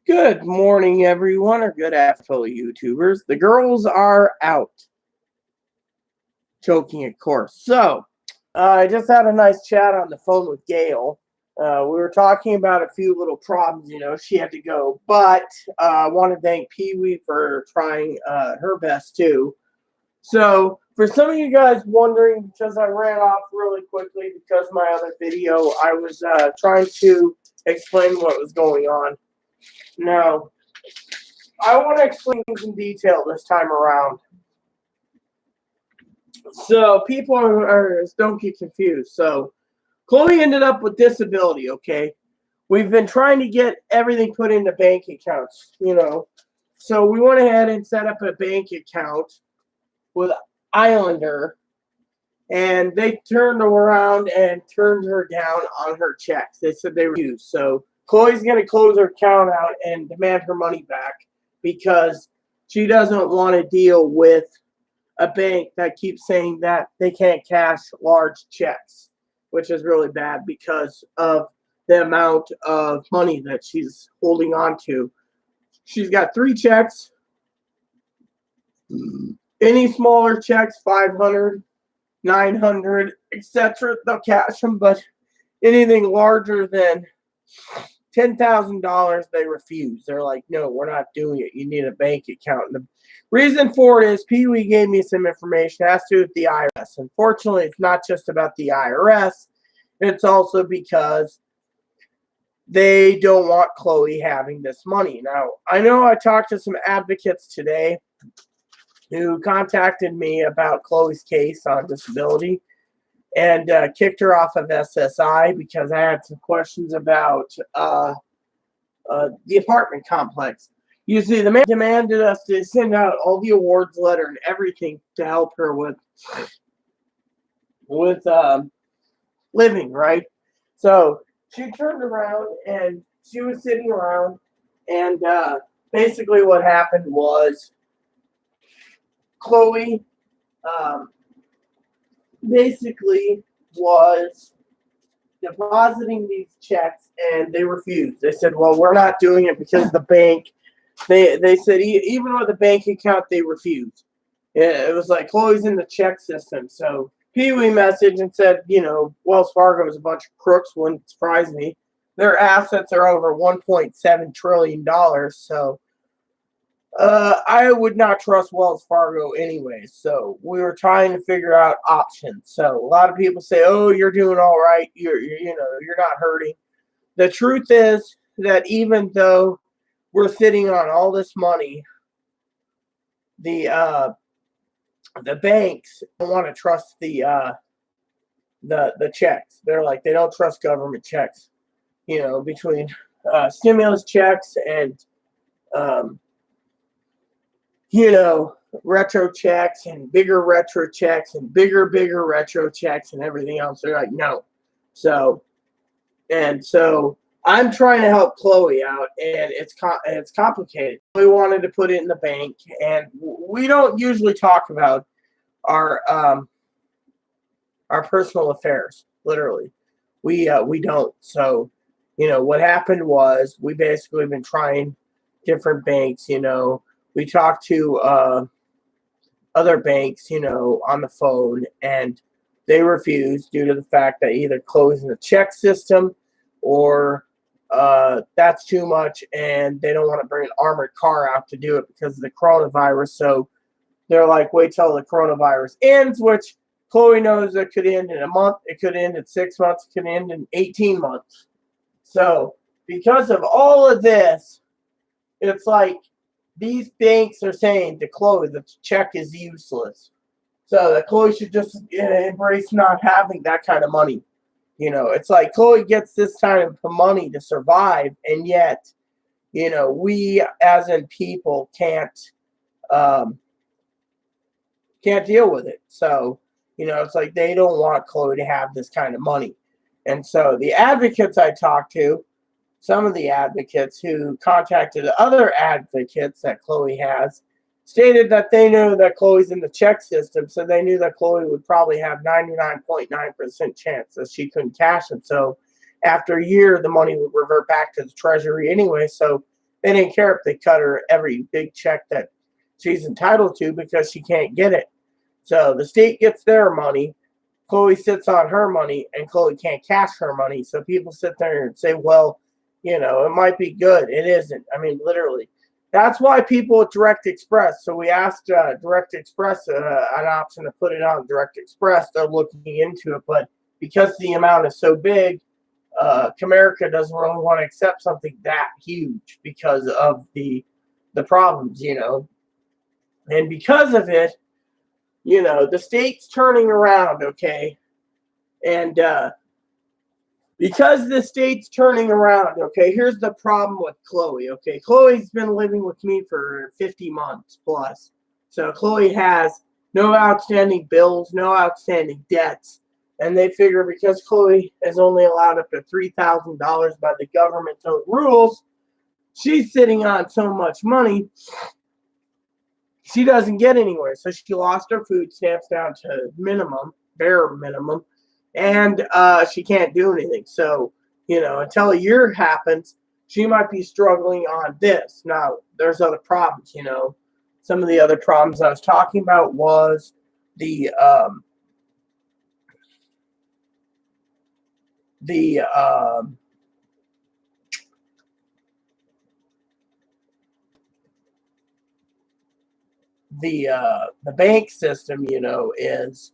Good morning, everyone, or good afternoon, fellow YouTubers. The girls are out. Joking, of course. So, I just had a nice chat on the phone with Gail. We were talking about a few little problems, she had to go. But I want to thank Pee Wee for trying her best, too. So, for some of you guys wondering, because I ran off really quickly because of my other video, I was trying to explain what was going on. Now, I want to explain things in detail this time around. So people don't get confused. So Chloe ended up with disability, okay? We've been trying to get everything put into bank accounts, So we went ahead and set up a bank account with Islander, and they turned around and turned her down on her checks. They said they refused. So Chloe's going to close her account out and demand her money back because she doesn't want to deal with a bank that keeps saying that they can't cash large checks, which is really bad because of the amount of money that she's holding on to. She's got 3 checks. Any smaller checks, 500, 900, etc., they'll cash them, but anything larger than $10,000, they refuse. They're like, no, we're not doing it. You need a bank account. And the reason for it is Pee Wee gave me some information. It has to do with the IRS. Unfortunately, it's not just about the IRS. It's also because they don't want Chloe having this money. Now, I know I talked to some advocates today who contacted me about Chloe's case on disability and kicked her off of SSI because I had some questions about the apartment complex. You see, the man demanded us to send out all the awards letter and everything to help her with living, right? So she turned around and she was sitting around, and basically what happened was Chloe basically was depositing these checks, and they refused. They said, well, we're not doing it because the bank, they said even with a bank account, they refused. It was like Chloe's in the check system. So Pee Wee messaged and said, Wells Fargo is a bunch of crooks. Wouldn't surprise me. Their assets are over $1.7 trillion. So I would not trust Wells Fargo anyway. So we were trying to figure out options. So a lot of people say, "Oh, you're doing all right. You're not hurting." The truth is that even though we're sitting on all this money, the banks don't want to trust the checks. They're like, they don't trust government checks. Between stimulus checks and retro checks and bigger retro checks and bigger retro checks and everything else. They're like, no. So I'm trying to help Chloe out, and it's complicated. We wanted to put it in the bank, and we don't usually talk about our personal affairs. Literally, we don't. So, what happened was we basically been trying different banks. We talked to other banks, on the phone, and they refused due to the fact that either Chloe's in the check system or that's too much, and they don't want to bring an armored car out to do it because of the coronavirus. So they're like, wait till the coronavirus ends, which Chloe knows it could end in a month, it could end in 6 months, it could end in 18 months. So because of all of this, it's like these banks are saying to Chloe that the check is useless. So that Chloe should just embrace not having that kind of money. It's like Chloe gets this kind of money to survive, and yet, we as in people can't deal with it. So, it's like they don't want Chloe to have this kind of money. And so the advocates I talked to, some of the advocates who contacted other advocates that Chloe has, stated that they knew that Chloe's in the check system, so they knew that Chloe would probably have 99.9% chance that she couldn't cash it. So after a year, the money would revert back to the Treasury anyway. So They didn't care if they cut her every big check that she's entitled to because she can't get it. So the state gets their money. Chloe sits on her money, and Chloe can't cash her money. So people sit there and say, well, it might be good. It isn't. I mean, literally. That's why people with Direct Express. So we asked Direct Express an option to put it on Direct Express. They're looking into it. But because the amount is so big, Comerica doesn't really want to accept something that huge because of the problems, And because of it, the state's turning around, okay? And because the state's turning around, okay, here's the problem with Chloe, okay? Chloe's been living with me for 50 months plus. So Chloe has no outstanding bills, no outstanding debts. And they figure because Chloe is only allowed up to $3,000 by the government's own rules, she's sitting on so much money, she doesn't get anywhere. So she lost her food stamps down to minimum, bare minimum, and she can't do anything. So, until a year happens, she might be struggling on this. Now, there's other problems, Some of the other problems I was talking about was the bank system, is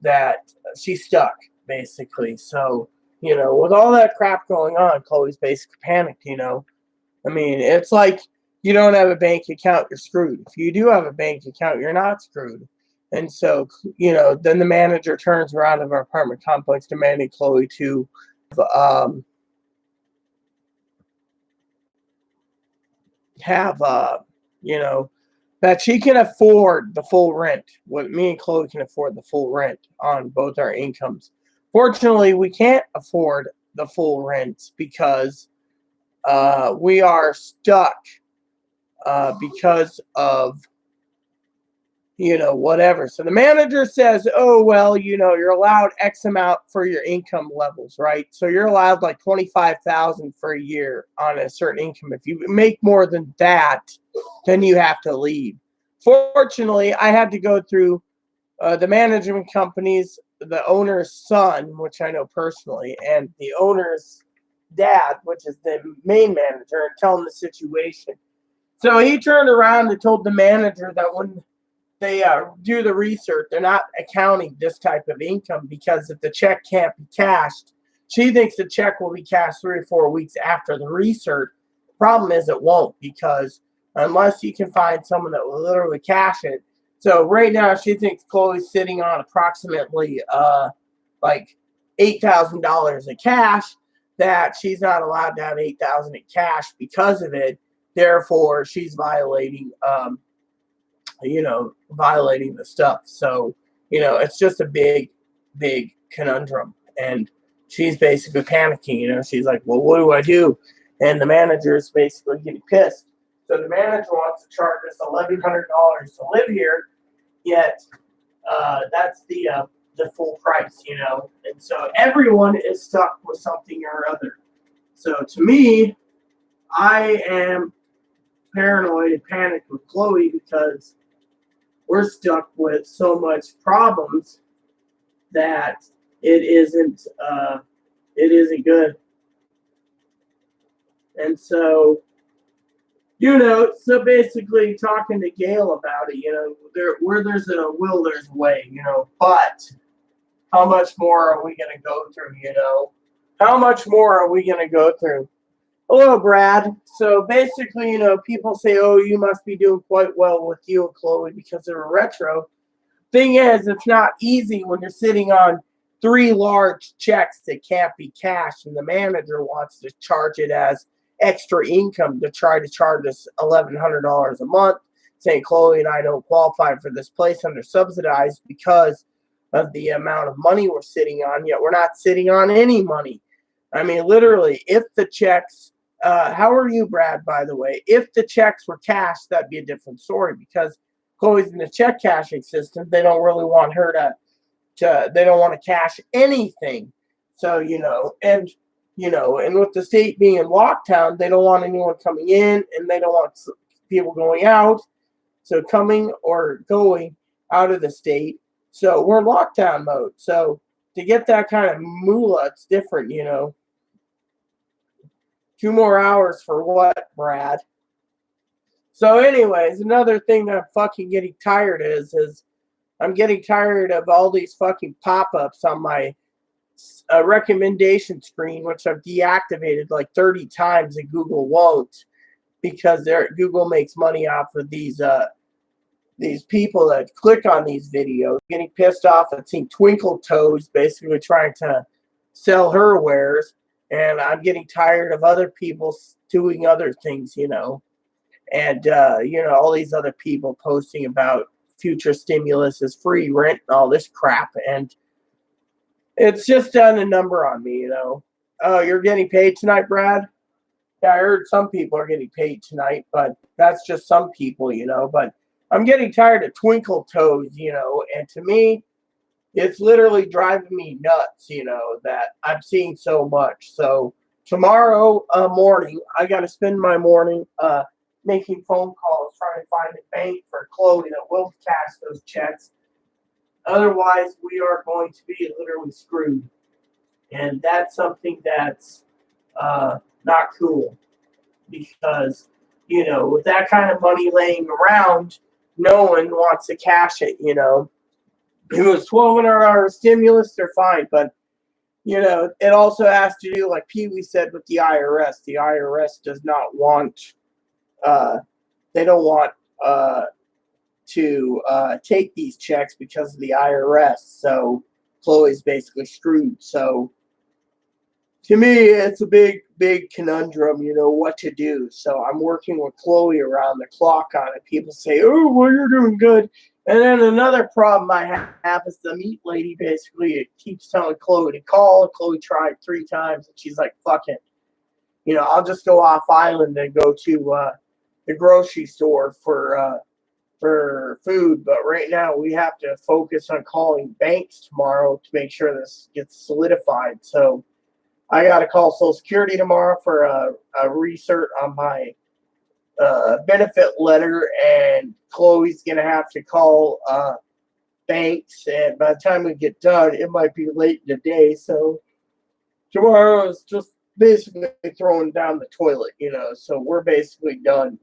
that she's stuck basically. So, with all that crap going on, Chloe's basically panicked, I mean, it's like you don't have a bank account, you're screwed. If you do have a bank account, you're not screwed. And so, then the manager turns around of our apartment complex demanding Chloe to have that she can afford the full rent. What me and Chloe can afford the full rent on both our incomes. Fortunately, we can't afford the full rent because we are stuck because of whatever. So the manager says, oh, well, you're allowed X amount for your income levels, right? So you're allowed like $25,000 for a year on a certain income. If you make more than that, then you have to leave. Fortunately, I had to go through the management companies, the owner's son, which I know personally, and the owner's dad, which is the main manager, and tell him the situation. So he turned around and told the manager that when they do the research, they're not accounting this type of income because if the check can't be cashed, she thinks the check will be cashed 3 or 4 weeks after the research. Problem is it won't, because unless you can find someone that will literally cash it. So right now she thinks Chloe's sitting on approximately like $8,000 in cash, that she's not allowed to have $8,000 in cash because of it. Therefore, she's violating violating the stuff. So, it's just a big, big conundrum. And she's basically panicking, she's like, well, what do I do? And the manager is basically getting pissed. So the manager wants to charge us $1,100 to live here, yet that's the full price, And so everyone is stuck with something or other. So to me, I am paranoid and panicked with Chloe because we're stuck with so much problems that it isn't good. And so, so basically talking to Gail about it, where there's a will, there's a way, but how much more are we going to go through, How much more are we going to go through? Hello, Brad. So basically, people say, oh, you must be doing quite well with you and Chloe because of a retro. Thing is, it's not easy when you're sitting on 3 large checks that can't be cashed, and the manager wants to charge it as extra income to try to charge us $1,100 a month, saying Chloe and I don't qualify for this place under subsidized because of the amount of money we're sitting on, yet we're not sitting on any money. I mean, literally, if the checks, how are you, Brad, by the way? If the checks were cashed, that'd be a different story because Chloe's in the check cashing system. They don't really want her they don't want to cash anything. So, and And with the state being in lockdown, they don't want anyone coming in and they don't want people going out. So coming or going out of the state. So we're in lockdown mode. So to get that kind of moolah, it's different. 2 more hours for what, Brad? So, anyways, another thing that I'm fucking getting tired is I'm getting tired of all these fucking pop-ups on my recommendation screen, which I've deactivated like 30 times and Google won't, because Google makes money off of these people that click on these videos. Getting pissed off at seeing Twinkle Toes basically trying to sell her wares, and I'm getting tired of other people doing other things. And all these other people posting about future stimulus is free rent and all this crap, and it's just done a number on me. Oh, you're getting paid tonight, Brad? Yeah, I heard some people are getting paid tonight, but that's just some people. But I'm getting tired of Twinkle Toes, and to me, it's literally driving me nuts, that I'm seeing so much. So tomorrow morning, I got to spend my morning making phone calls, trying to find a bank for Chloe that will cash those checks. Otherwise, we are going to be literally screwed. And that's something that's not cool. Because, with that kind of money laying around, no one wants to cash it. If it was $1,200 stimulus, they're fine. But, it also has to do, like Pee Wee said, with the IRS. The IRS does not want, they don't want to take these checks because of the IRS. So Chloe's basically screwed. So to me, it's a big, big conundrum, what to do. So I'm working with Chloe around the clock on it. People say, oh, well, you're doing good. And then another problem I have is the meat lady basically keeps telling Chloe to call. Chloe tried 3 times, and she's like, fuck it. I'll just go off island and go to the grocery store for food. But right now, we have to focus on calling banks tomorrow to make sure this gets solidified. So I got to call Social Security tomorrow for a research on my benefit letter, and Chloe's going to have to call banks, and by the time we get done, it might be late in the day. So tomorrow is just basically throwing down the toilet, so we're basically done,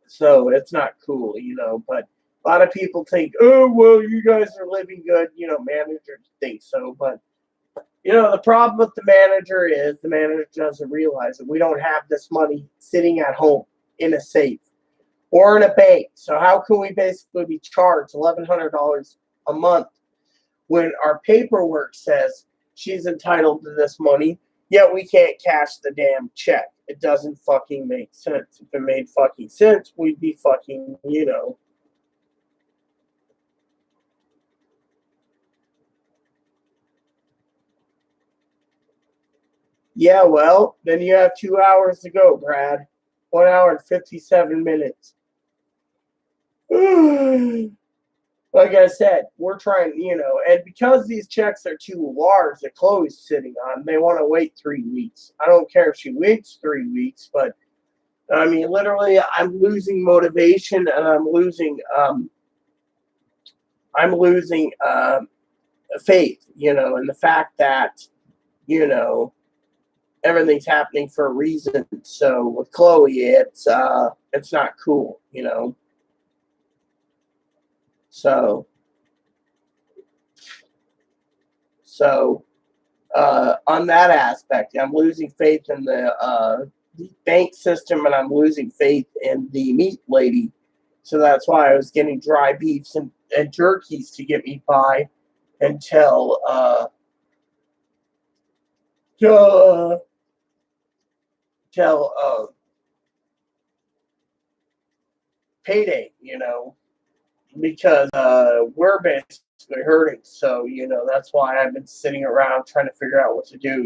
so it's not cool, but a lot of people think, oh, well, you guys are living good, managers think so, but the problem with the manager is the manager doesn't realize that we don't have this money sitting at home in a safe or in a bank. So how can we basically be charged $1,100 a month when our paperwork says she's entitled to this money, yet we can't cash the damn check? It doesn't fucking make sense. If it made fucking sense, we'd be fucking, Yeah, well, then you have 2 hours to go, Brad. 1 hour and 57 minutes. Like I said, we're trying, and because these checks are too large that Chloe's sitting on, they want to wait 3 weeks. I don't care if she waits 3 weeks, but I mean, literally, I'm losing motivation, and I'm losing faith, in the fact that, everything's happening for a reason. So with Chloe, it's not cool, So on that aspect, I'm losing faith in the bank system, and I'm losing faith in the meat lady. So that's why I was getting dry beefs and jerkies to get me by until payday, because we're basically hurting. So, that's why I've been sitting around trying to figure out what to do,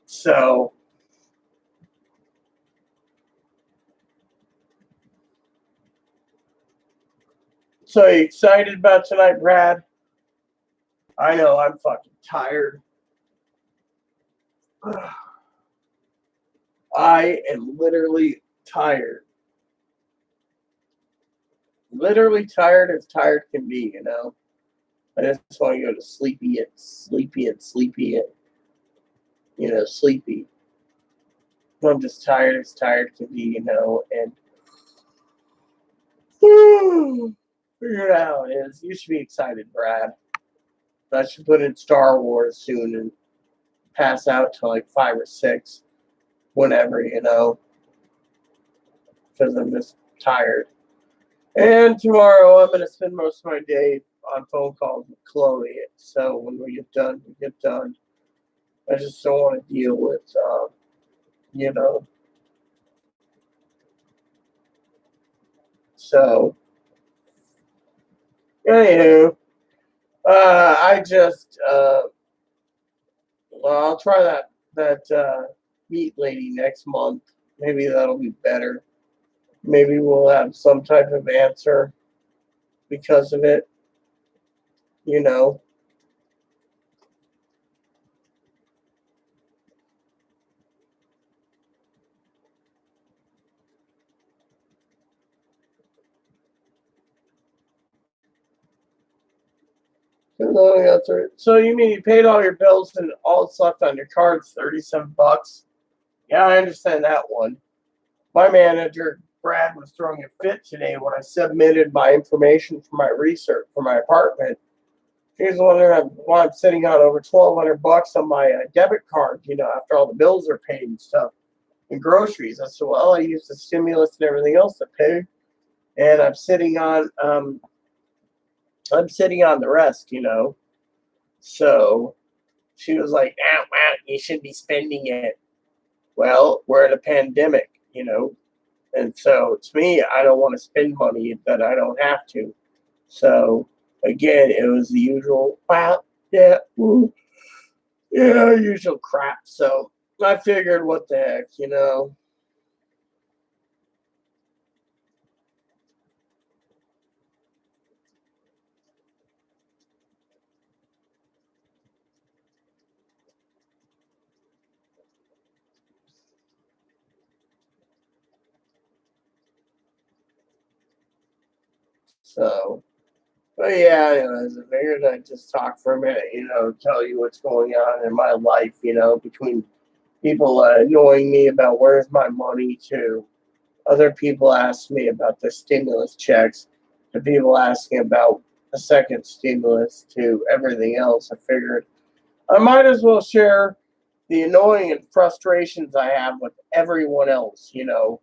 So, So are you excited about tonight, Brad? I know I'm fucking tired. I am literally tired. Literally tired as tired can be, you know. I just want to go to sleepy and sleepy, sleepy. I'm just tired as tired can be, you know, and figure out how it is. You should be excited, Brad. I should put in Star Wars soon and pass out till like 5 or 6, whenever, you know, because I'm just tired. And tomorrow I'm going to spend most of my day on phone calls with Chloe. So when we get done, we get done. I just don't want to deal with, you know. So, anywho, I just, well, I'll try that meat lady next month. Maybe that'll be better. Maybe we'll have some type of answer because of it, you know. So you mean you paid all your bills and all that's left on your card's $37? Yeah, I understand that one. My manager, Brad, was throwing a fit today when I submitted my information for my research for my apartment. He's wondering why I'm sitting on over $1,200 on my debit card, you know, after all the bills are paid and stuff and groceries. I said, well, I used the stimulus and everything else to pay, and I'm sitting on the rest, you know. So she was like, you should be spending it. Well, we're in a pandemic, you know, and so to me, I don't want to spend money that I don't have to. So again, it was the usual, wow, yeah, yeah, usual crap. So I figured, what the heck, you know. So, but yeah, anyways, I figured I'd just talk for a minute, you know, tell you what's going on in my life, you know, between people annoying me about where's my money to other people ask me about the stimulus checks, to people asking about a second stimulus, to everything else. I figured I might as well share the annoying and frustrations I have with everyone else, you know.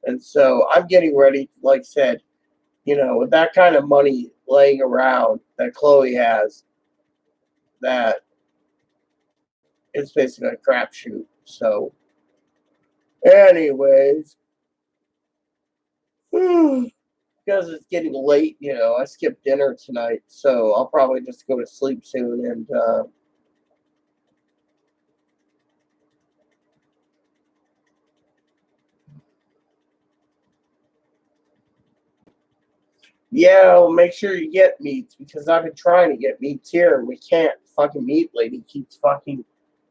And so I'm getting ready, like I said, you know, with that kind of money laying around that Chloe has, that it's basically a crapshoot. So, anyways, because it's getting late, you know, I skipped dinner tonight, so I'll probably just go to sleep soon. And yeah, well, make sure you get meats because I've been trying to get meats here and we can't. Fucking meat lady keeps fucking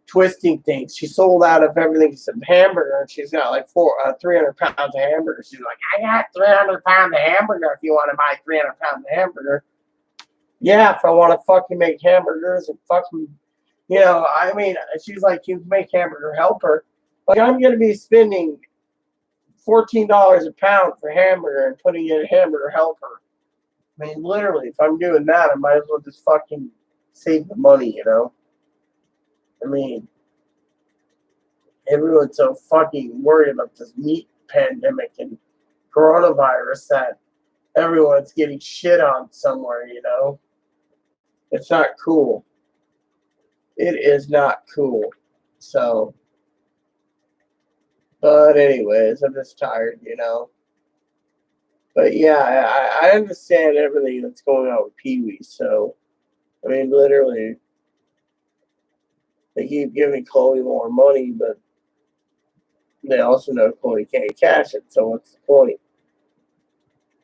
twisting things. She sold out of everything except hamburger, and she's got like 300 pounds of hamburger. She's like, I got 300 pounds of hamburger if you want to buy 300 pounds of hamburger. Yeah, if I want to fucking make hamburgers and fucking, you know, I mean, she's like, you can make hamburger helper. Like, I'm going to be spending $14 a pound for hamburger and putting in a hamburger helper. I mean, literally, if I'm doing that, I might as well just fucking save the money, you know? I mean, everyone's so fucking worried about this meat pandemic and coronavirus that everyone's getting shit on somewhere, you know? It's not cool. It is not cool. So, but anyways, I'm just tired, you know? But yeah, I understand everything that's going on with Pee Wee. So, I mean, literally, they keep giving Chloe more money, but they also know Chloe can't cash it. So, what's the point?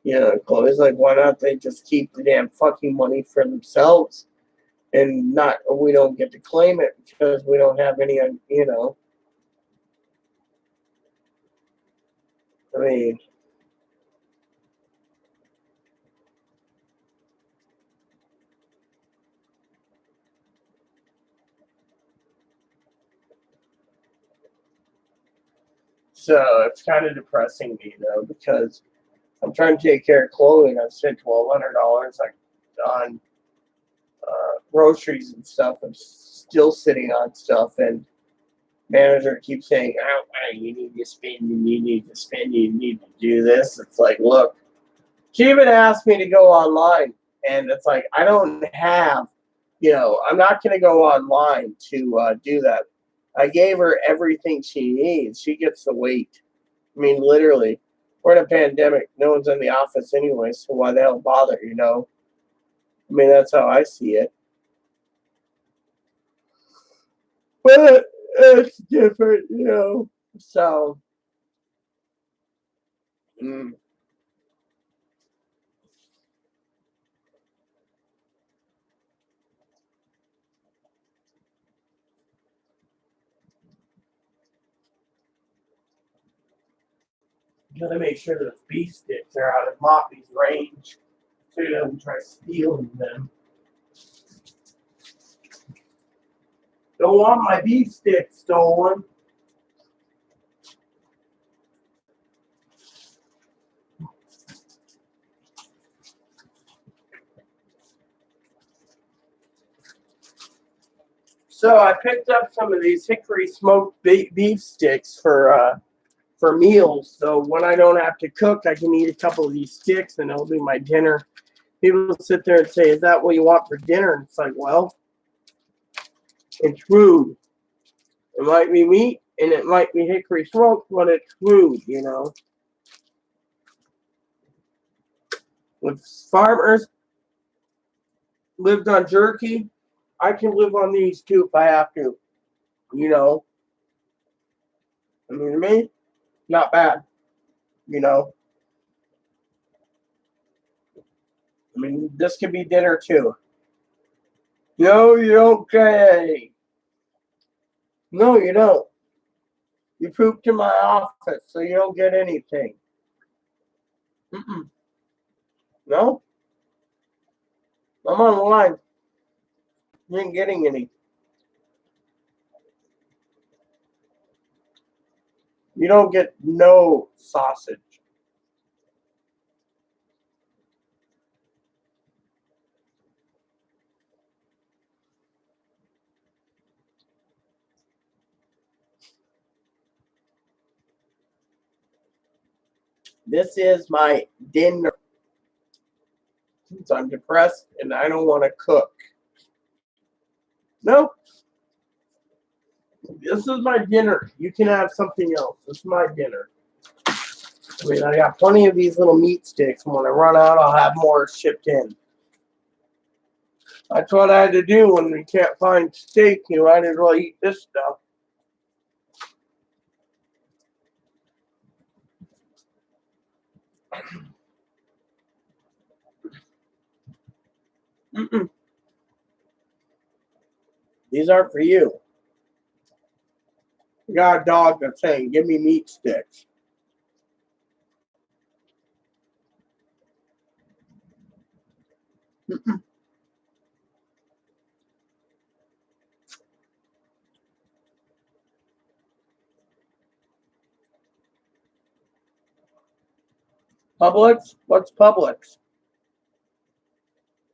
You know, Chloe's like, why not they just keep the damn fucking money for themselves and not, we don't get to claim it because we don't have any, you know. I mean, so it's kind of depressing me though because I'm trying to take care of Chloe and I've spent $1,200 like on groceries and stuff. I'm still sitting on stuff, and manager keeps saying, "Oh, you need to spend, and you need to spend, you need to do this." It's like, look, she even asked me to go online, and it's like I don't have, you know, I'm not going to go online to do that. I gave her everything she needs. She gets to wait. I mean, literally, we're in a pandemic. No one's in the office anyway, so why the hell bother, you know? I mean, that's how I see it. But it's different, you know. So, mm, gotta make sure those beef sticks are out of Moppy's range so he doesn't try stealing them. Don't want my beef stick stolen. So I picked up some of these hickory smoked beef sticks for meals. So when I don't have to cook, I can eat a couple of these sticks and it'll be my dinner. People sit there and say, "Is that what you want for dinner?" And it's like, well, it's food. It might be meat and it might be hickory smoked, but it's food, you know. If farmers lived on jerky, I can live on these too if I have to. You know, I mean, to me, not bad. You know, I mean, this could be dinner too. No, you don't, Jay. No, you don't. You pooped in my office, so you don't get anything. Mm-mm. No, I'm on the line. You ain't getting any. You don't get no sausage. This is my dinner. Since I'm depressed and I don't want to cook. No, this is my dinner. You can have something else. This is my dinner. I mean, I got plenty of these little meat sticks. When I run out, I'll have more shipped in. That's what I had to do when we can't find steak. You know, I didn't really eat this stuff. Mm-mm. These aren't for you. You got a dog that's saying, "Give me meat sticks." Mm-mm. Publix? What's Publix?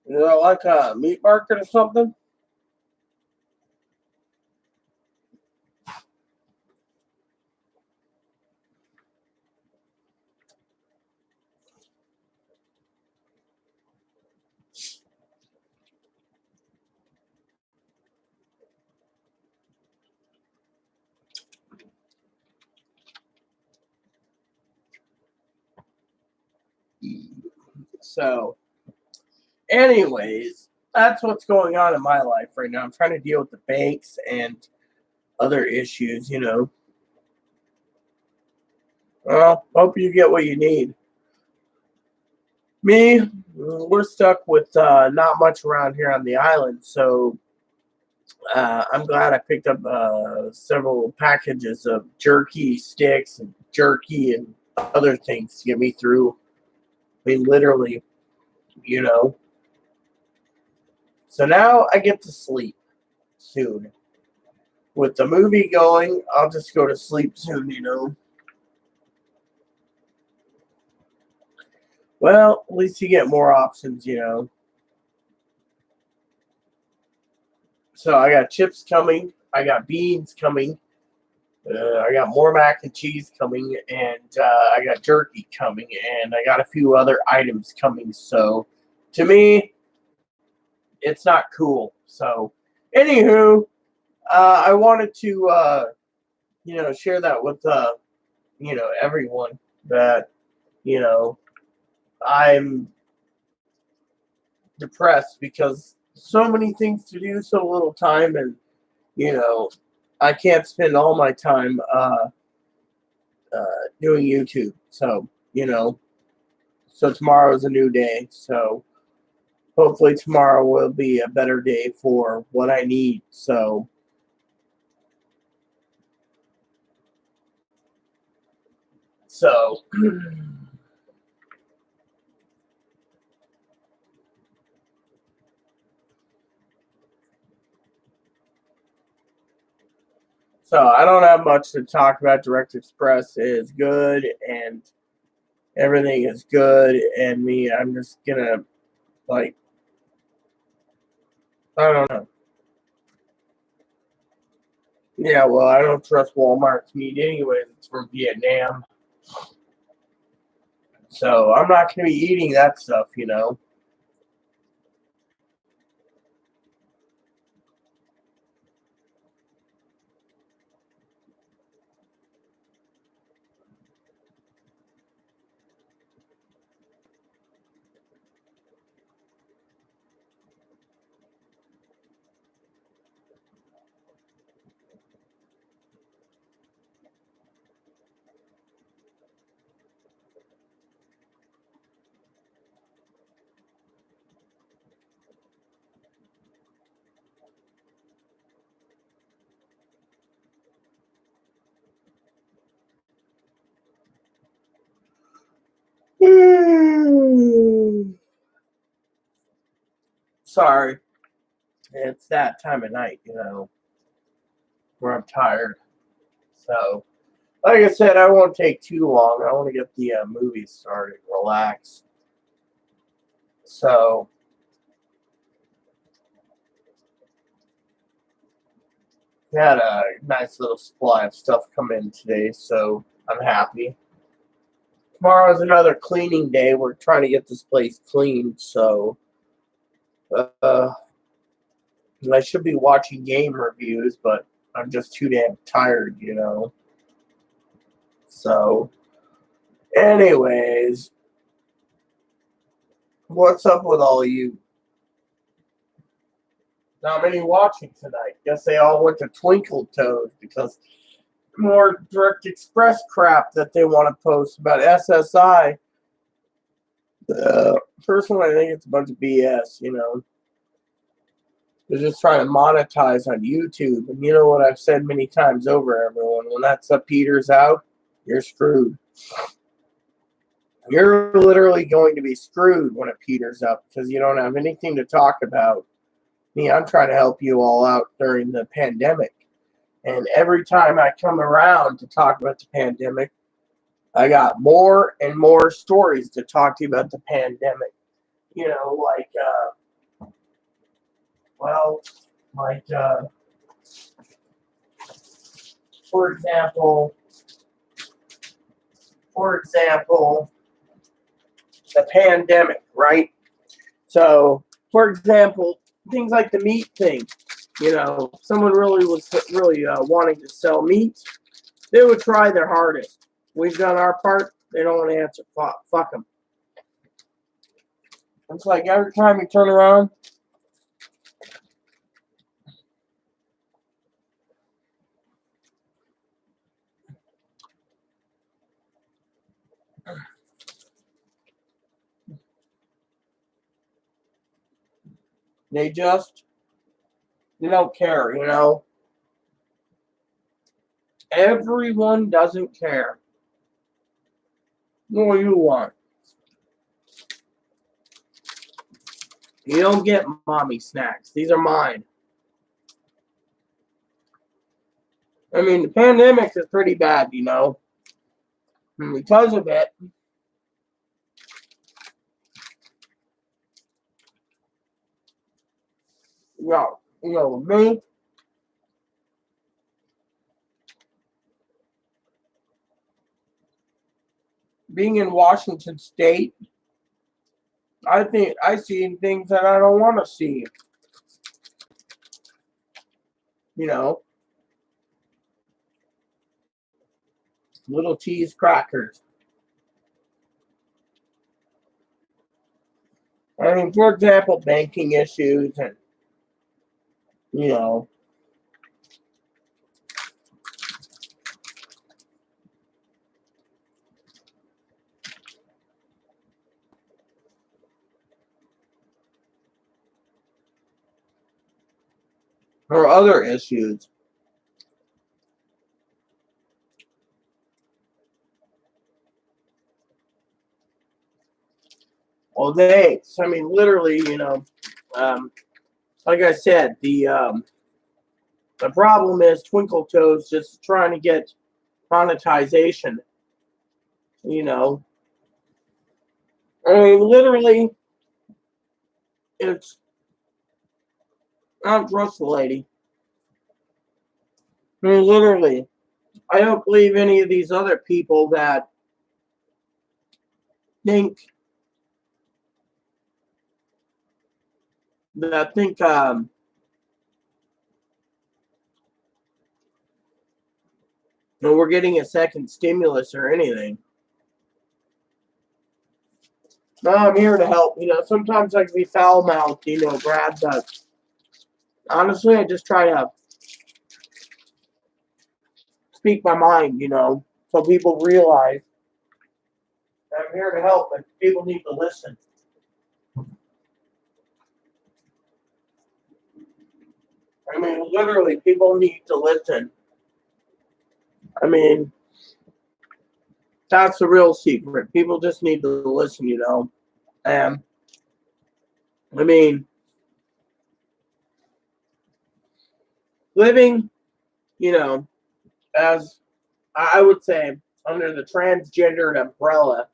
Is it like a meat market or something? So, anyways, that's what's going on in my life right now. I'm trying to deal with the banks and other issues, you know. Well, hope you get what you need. Me, we're stuck with not much around here on the island, so I'm glad I picked up several packages of jerky sticks and jerky and other things to get me through. I mean, literally, you know. So now I get to sleep soon. With the movie going, I'll just go to sleep soon. Well, at least you get more options. So I got chips coming, I got beans coming, I got more mac and cheese coming, and I got jerky coming, and I got a few other items coming. So to me, it's not cool. So, anywho, I wanted to share that with everyone that you know I'm depressed because so many things to do, so little time, and you know I can't spend all my time doing YouTube. So tomorrow is a new day. So hopefully tomorrow will be a better day for what I need. So so I don't have much to talk about. Direct Express is good and everything is good, and I'm just gonna like I don't know. Yeah, well, I don't trust Walmart's meat anyways. It's from Vietnam. So I'm not going to be eating that stuff. Sorry. It's that time of night, where I'm tired. So, like I said, I won't take too long. I want to get the movie started, relax. So, had a nice little supply of stuff come in today, so I'm happy. Tomorrow's another cleaning day. We're trying to get this place cleaned, so uh, I should be watching game reviews, but I'm just too damn tired. So, anyways, what's up with all of you? Not many watching tonight. Guess they all went to Twinkle Toes because more Direct Express crap that they want to post about SSI. Personally, I think it's a bunch of BS. They're just trying to monetize on YouTube. And you know what I've said many times over, everyone? When that stuff peters out, you're screwed. You're literally going to be screwed when it peters up because you don't have anything to talk about. Me, I'm trying to help you all out during the pandemic. And every time I come around to talk about the pandemic, I got more and more stories to talk to you about the pandemic. Like, well, like, for example, the pandemic, right? So, for example, things like the meat thing. Someone really was really wanting to sell meat. They would try their hardest. We've done our part. They don't want to answer. Fuck them. It's like every time we turn around, They don't care, you know. Everyone doesn't care. What do you want? You don't get mommy snacks. These are mine. I mean, the pandemic is pretty bad, you know. And because of it, me, being in Washington State, I think I see things that I don't want to see. You know, little cheese crackers. I mean, for example, banking issues and, you know, or other issues. Well, I mean, literally, you know, like I said, the problem is Twinkle Toes just trying to get monetization. You know, I mean, literally, it's I don't trust the lady. I mean, literally, I don't believe any of these other people think that think we're getting a second stimulus or anything. No, I'm here to help. You know, sometimes I can be foul mouthed, you know, Brad, but honestly, I just try to speak my mind, you know, so people realize that I'm here to help and people need to listen. I mean, literally, people need to listen. I mean, that's the real secret. People just need to listen, you know. And I mean, living, you know, as I would say, under the transgendered umbrella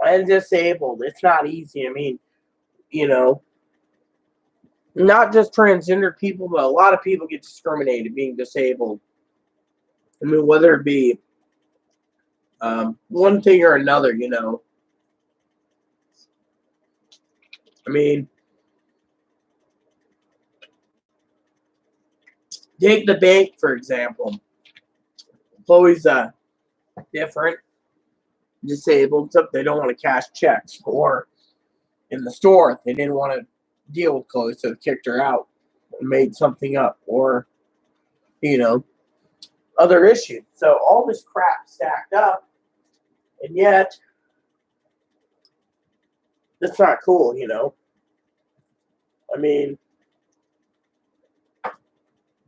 and disabled, it's not easy. I mean, you know, not just transgender people, but a lot of people get discriminated being disabled. I mean, whether it be one thing or another, you know. I mean, take the bank, for example. Chloe's different, disabled, except they don't want to cash checks. Or in the store, they didn't want to deal with Chloe, so they kicked her out and made something up. Or, you know, other issues. So all this crap stacked up, and yet it's not cool, you know. I mean,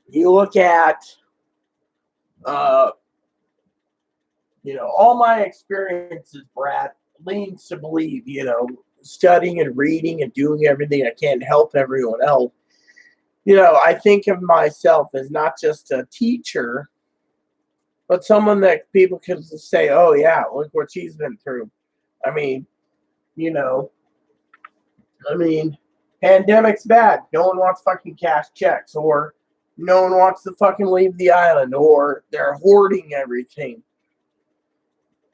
you look at, you know, all my experiences, Brad, leads to believe, you know, studying and reading and doing everything I can to help everyone else. You know, I think of myself as not just a teacher, but someone that people can say, oh, yeah, look what she's been through. I mean, you know, I mean, pandemic's bad. No one wants fucking cash checks, or no one wants to fucking leave the island, or they're hoarding everything.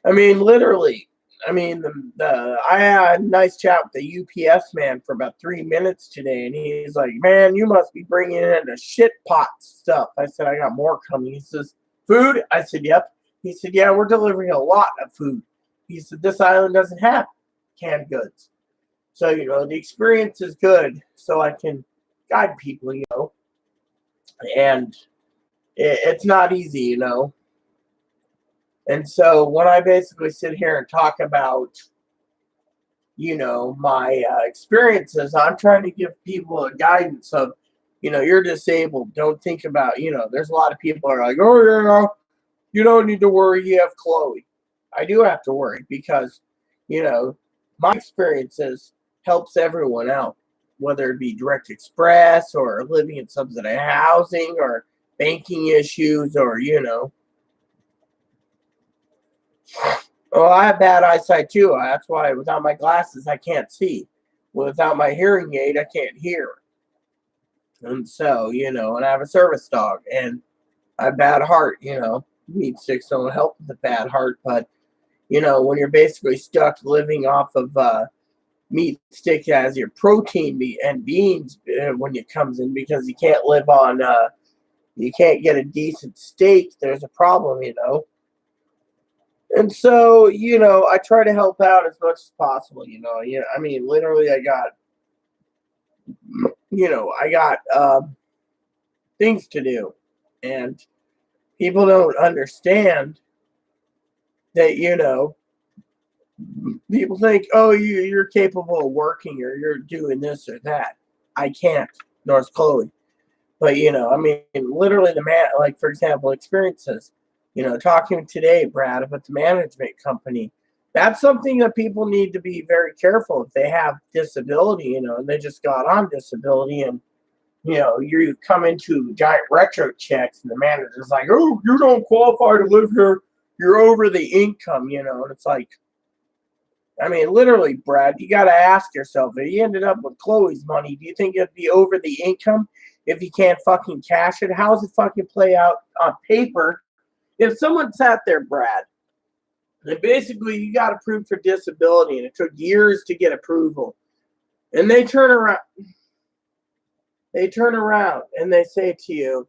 I mean, literally. I mean, I had a nice chat with the UPS man for about 3 minutes today, and he's like, "Man, you must be bringing in a shit pot stuff." I said, "I got more coming." He says, "Food?" I said, "Yep." He said, "Yeah, we're delivering a lot of food." He said, "This island doesn't have canned goods." So, you know, the experience is good, so I can guide people, you know, and it's not easy, you know. And so when I basically sit here and talk about, my experiences. I'm trying to give people a guidance of, you're disabled. Don't think about, there's a lot of people are like, oh, yeah, you don't need to worry. You have Chloe. I do have to worry because, my experiences helps everyone out, whether it be direct express or living in subsidized housing or banking issues or, well, I have bad eyesight too. That's why without my glasses, I can't see. Without my hearing aid, I can't hear. And so, and I have a service dog and I have bad heart, meat sticks don't help with the bad heart. But, when you're basically stuck living off of meat stick as your protein meat and beans when it comes in because you can't live on, you can't get a decent steak, there's a problem, And so, I try to help out as much as possible, I mean, literally, I got things to do. And people don't understand that, people think, oh, you're capable of working or you're doing this or that. I can't, nor is Chloe. But, I mean, literally the man, like, for example, experiences, talking today, Brad, about the management company. That's something that people need to be very careful if they have disability, and they just got on disability and, you come into giant retro checks and the manager's like, oh, you don't qualify to live here. You're over the income, and it's like, I mean, literally, Brad, you got to ask yourself, if you ended up with Chloe's money, do you think it'd be over the income if you can't fucking cash it? How's it fucking play out on paper? If someone sat there, Brad, and basically you got approved for disability and it took years to get approval, and they turn around and they say to you,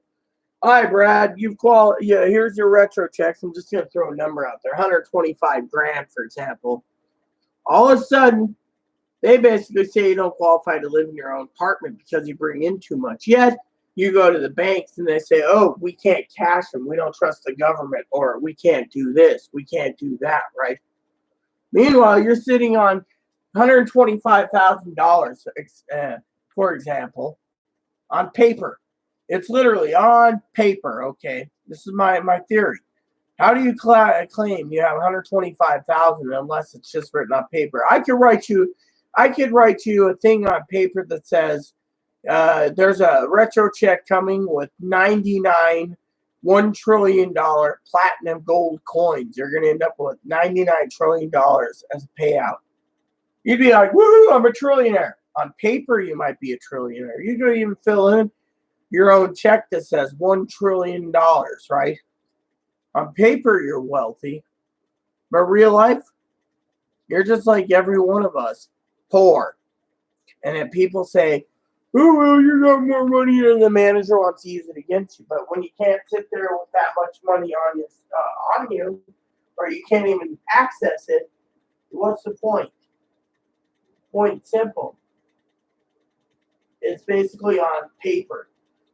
all right, Brad, here's your retro checks. I'm just going to throw a number out there, 125 grand, for example. All of a sudden, they basically say you don't qualify to live in your own apartment because you bring in too much. Yet, you go to the banks and they say, oh, we can't cash them. We don't trust the government, or we can't do this. We can't do that, right? Meanwhile, you're sitting on $125,000, for example, on paper. It's literally on paper, okay? This is my theory. How do you claim you have 125,000 unless it's just written on paper? I could write you a thing on paper that says there's a retro check coming with 99 $1 trillion platinum gold coins. You're going to end up with $99 trillion as a payout. You'd be like, woohoo, I'm a trillionaire. On paper, you might be a trillionaire. You could even fill in your own check that says $1 trillion, right? On paper, you're wealthy. But real life, you're just like every one of us, poor. And then people say, oh, well, you got more money than the manager wants to use it against you. But when you can't sit there with that much money on you, or you can't even access it, what's the point? Point simple. It's basically on paper.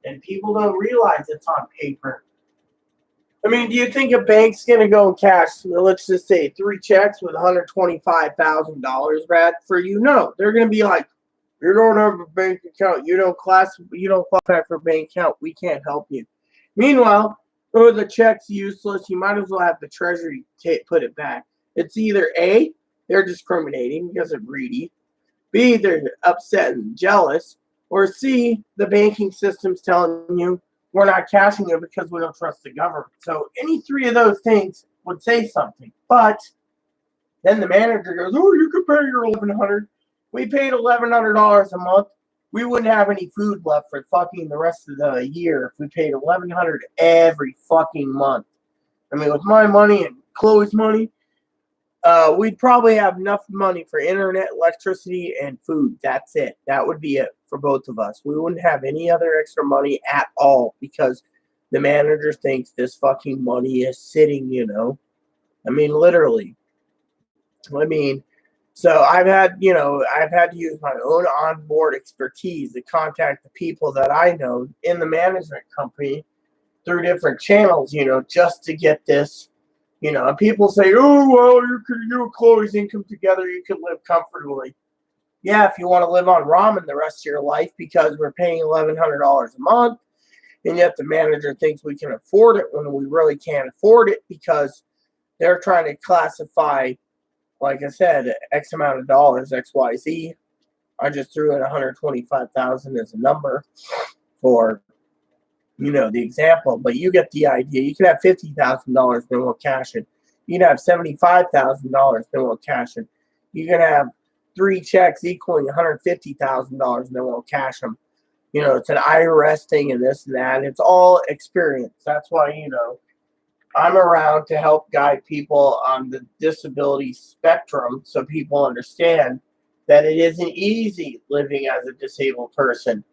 And people don't realize it's on paper. I mean, do you think a bank's going to go and cash, let's just say, 3 checks with $125,000, Brad, for you? No. They're going to be like, you don't have a bank account. You don't qualify for a bank account. We can't help you. Meanwhile, oh, the check's useless. You might as well have the Treasury put it back. It's either A, they're discriminating because they're greedy. B, they're upset and jealous. Or C, the banking system's telling you, we're not cashing you because we don't trust the government. So any 3 of those things would say something. But then the manager goes, oh, you could pay your $1,100. We paid $1,100 a month. We wouldn't have any food left for fucking the rest of the year if we paid $1,100 every fucking month. I mean, with my money and Chloe's money, we'd probably have enough money for internet, electricity, and food. That's it. That would be it for both of us. We wouldn't have any other extra money at all because the manager thinks this fucking money is sitting, I mean, literally. So I've had to use my own onboard expertise to contact the people that I know in the management company through different channels, just to get this You know, and people say, oh, well, you and Chloe's income together, you can live comfortably. Yeah, if you want to live on ramen the rest of your life because we're paying $1,100 a month, and yet the manager thinks we can afford it when we really can't afford it because they're trying to classify, like I said, X amount of dollars, XYZ. I just threw in 125,000 as a number for, you know, the example, but you get the idea. You can have $50,000, then we'll cash it. You can have $75,000, then we'll cash it. You can have 3 checks equaling $150,000, and then we'll cash them. You know, it's an IRS thing and this and that. It's all experience. That's why, you know, I'm around to help guide people on the disability spectrum so people understand that it isn't easy living as a disabled person.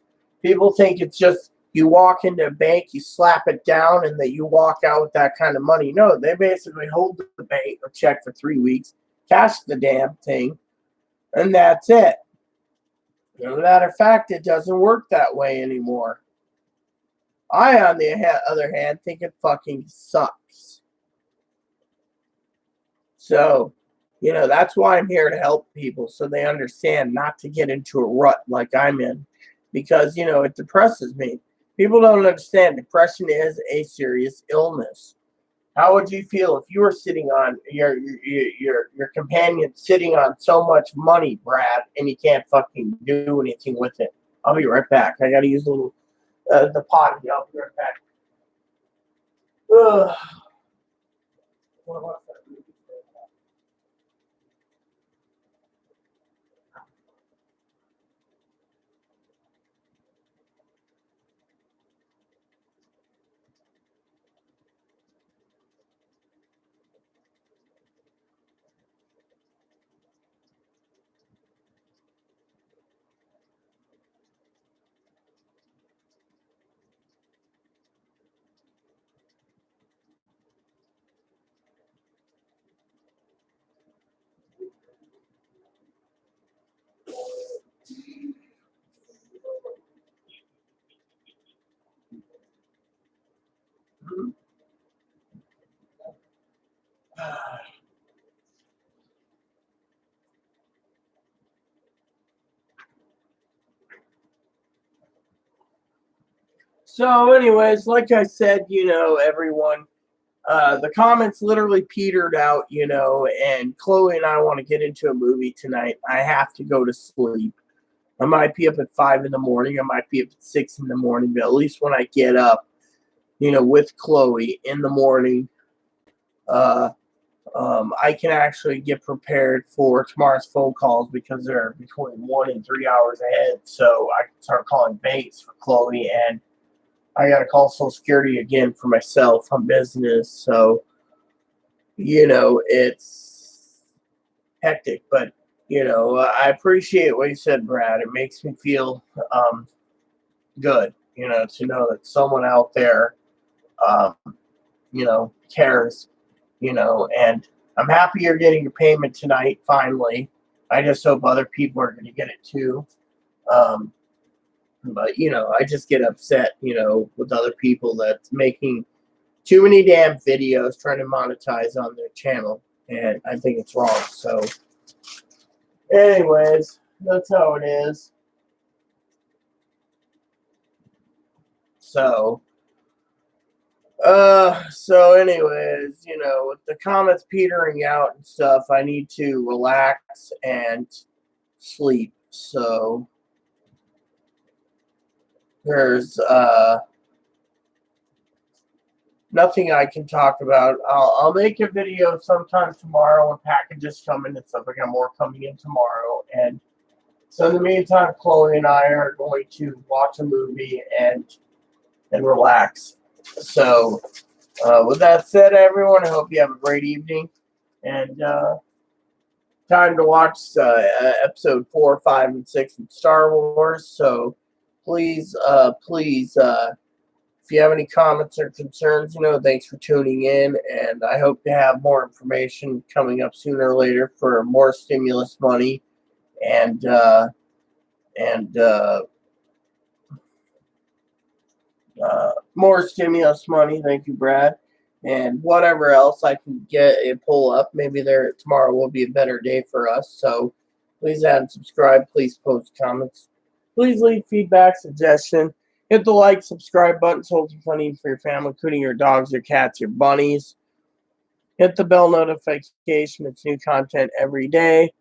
People think it's just you walk into a bank, you slap it down, and that you walk out with that kind of money. No, they basically hold the bank or check for 3 weeks, cash the damn thing, and that's it. As a matter of fact, it doesn't work that way anymore. I, on the other hand, think it fucking sucks. So, you know, that's why I'm here to help people so they understand not to get into a rut like I'm in. Because, you know, it depresses me. People don't understand depression is a serious illness. How would you feel if you were sitting on your companion sitting on so much money, Brad, and you can't fucking do anything with it? I'll be right back. I gotta use a little the potty. I'll be right back. Ugh. What was that? So, anyways, like I said, you know, everyone, the comments literally petered out, you know, and Chloe and I want to get into a movie tonight. I have to go to sleep. I might be up at 5 in the morning. I might be up at 6 in the morning, but at least when I get up, you know, with Chloe in the morning, uh, I can actually get prepared for tomorrow's phone calls because they're between 1 and 3 hours ahead. So I can start calling banks for Chloe, and I got to call Social Security again for myself on business. So, you know, it's hectic, but, you know, I appreciate what you said, Brad. It makes me feel good, you know, to know that someone out there, um, you know, cares, you know, and I'm happy you're getting your payment tonight, finally. I just hope other people are going to get it too. Um, but, you know, I just get upset, you know, with other people that's making too many damn videos trying to monetize on their channel. And I think it's wrong. So, anyways, that's how it is. So, so anyways, you know, with the comments petering out and stuff, I need to relax and sleep. So there's nothing I can talk about. I'll make a video sometime tomorrow when packages come in and stuff. I got more coming in tomorrow. And so in the meantime, Chloe and I are going to watch a movie and relax. So with that said, everyone, I hope you have a great evening. And time to watch episode 4, 5, and 6 of Star Wars. So please, if you have any comments or concerns, you know, thanks for tuning in. And I hope to have more information coming up sooner or later for more stimulus money and more stimulus money. Thank you, Brad. and whatever else I can get and pull up. Maybe tomorrow will be a better day for us. So please add and subscribe. Please post comments. Please leave feedback, suggestion. Hit the like, subscribe button so it's funny for your family, including your dogs, your cats, your bunnies. Hit the bell notification. It's new content every day.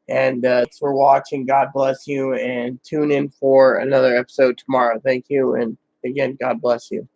And thanks for watching. God bless you. And tune in for another episode tomorrow. Thank you. And again, God bless you.